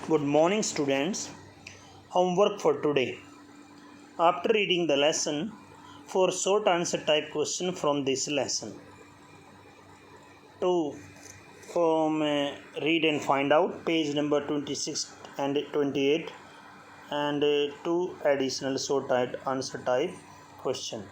Good morning, students. Homework for today. After reading the lesson, 4 short answer type question from this lesson. To read and find out page number 26 and 28 and 2 additional short answer type question.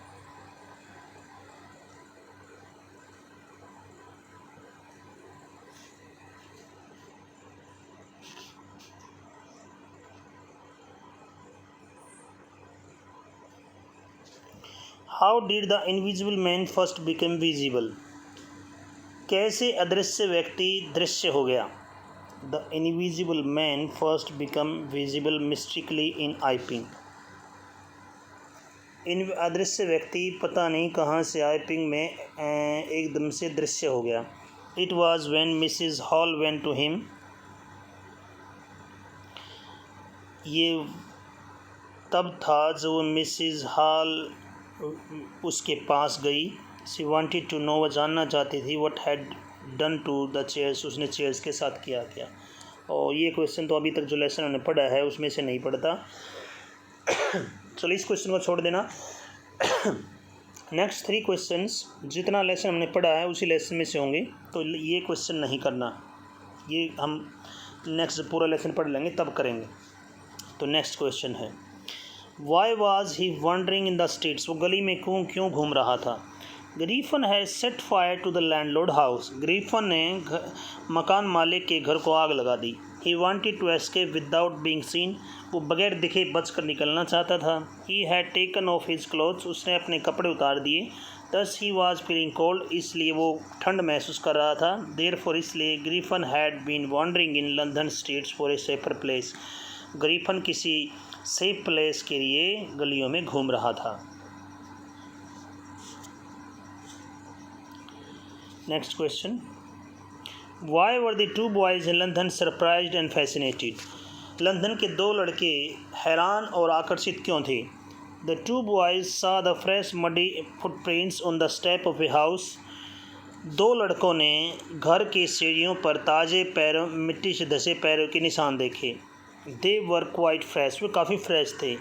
How did the invisible man first become visible? कैसे अदृश्य व्यक्ति दृश्य हो गया? The invisible man first become visible mystically in Iping. इन अदृश्य व्यक्ति पता नहीं कहाँ से आइपिंग में एकदम से दृश्य हो गया. It was when Mrs. Hall went to him. ये तब था जो मिसिज हॉल उसके पास गई. She wanted to know, वह जानना चाहती थी what had done to the chairs, उसने चेयर्स के साथ किया क्या. और ये क्वेश्चन तो अभी तक जो लेसन हमने पढ़ा है उसमें से नहीं पढ़ता. चलो इस क्वेश्चन को छोड़ देना. नेक्स्ट 3 क्वेश्चंस जितना लेसन हमने पढ़ा है उसी लेसन में से होंगे, तो ये क्वेश्चन नहीं करना. ये हम नेक्स्ट पूरा लेसन पढ़ लेंगे तब करेंगे. तो नेक्स्ट क्वेश्चन है, why was he wandering in the streets, वो गली में क्यों घूम रहा था. ग्रीफन है set fire to the landlord house, Griffin ने मकान मालिक के घर को आग लगा दी. He wanted to escape without being seen, वो बगैर दिखे बचकर निकलना चाहता था. He had taken off his clothes, उसने अपने कपड़े उतार दिए. दस ही वाज फीलिंग कोल्ड, इसलिए वो ठंड महसूस कर रहा था. देयरफॉर, इसलिए Griffin had been wandering in London streets for a safer place, Griffin किसी सेफ प्लेस के लिए गलियों में घूम रहा था. Next question, why were the 2 boys in London surprised and fascinated, London के 2 लड़के हैरान और आकर्षित क्यों थे. The 2 boys saw the fresh muddy footprints on the step of a house, 2 लड़कों ने घर की सीढ़ियों पर ताज़े पैरों मिट्टी से धसे पैरों के निशान देखे. दे वर क्वाइट फ्रेश, वे काफ़ी फ्रेश थे.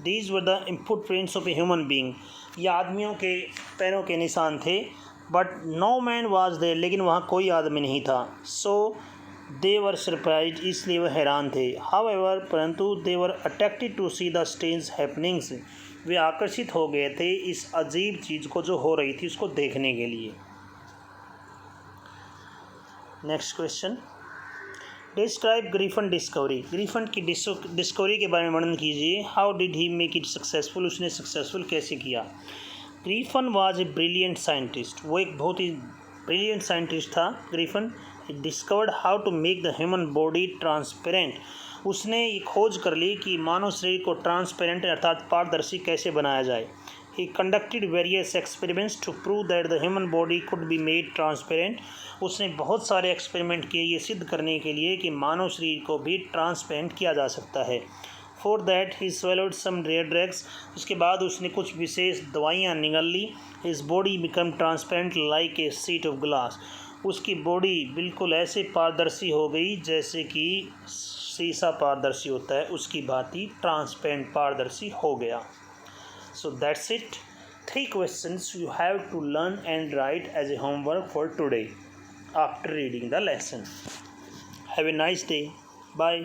These were the footprints of a human being, ये आदमियों के पैरों के निशान थे. But no man was there, लेकिन वहाँ कोई आदमी नहीं था. सो दे वर सरप्राइज, इसलिए वह हैरान थे. हाउएवर, परंतु they were attracted to see the strange happenings, वे आकर्षित हो गए थे इस अजीब चीज़ को जो हो रही थी उसको देखने के लिए. Next question, describe Griffin discovery, Griffin की डिस्कवरी के बारे में वर्णन कीजिए. How did he make it successful, उसने सक्सेसफुल कैसे किया. Griffin was a brilliant scientist, वो एक बहुत ही ब्रिलियंट साइंटिस्ट था. Griffin discovered how to make the human body transparent, उसने ये खोज कर ली कि मानव शरीर को ट्रांसपेरेंट अर्थात पारदर्शी कैसे बनाया जाए. He conducted various experiments to prove that the human body could be made transparent, उसने बहुत सारे एक्सपेरिमेंट किए ये सिद्ध करने के लिए कि मानव शरीर को भी ट्रांसपेरेंट किया जा सकता है. For that he swallowed some rare drugs, उसके बाद उसने कुछ विशेष दवाइयाँ निगल ली. His body become transparent like a sheet of glass, उसकी बॉडी बिल्कुल ऐसे पारदर्शी हो गई जैसे कि शीशा पारदर्शी होता है, उसकी भांति ट्रांसपेरेंट पारदर्शी हो गया. So that's it. 3 questions you have to learn and write as a homework for today after reading the lesson. Have a nice day. Bye.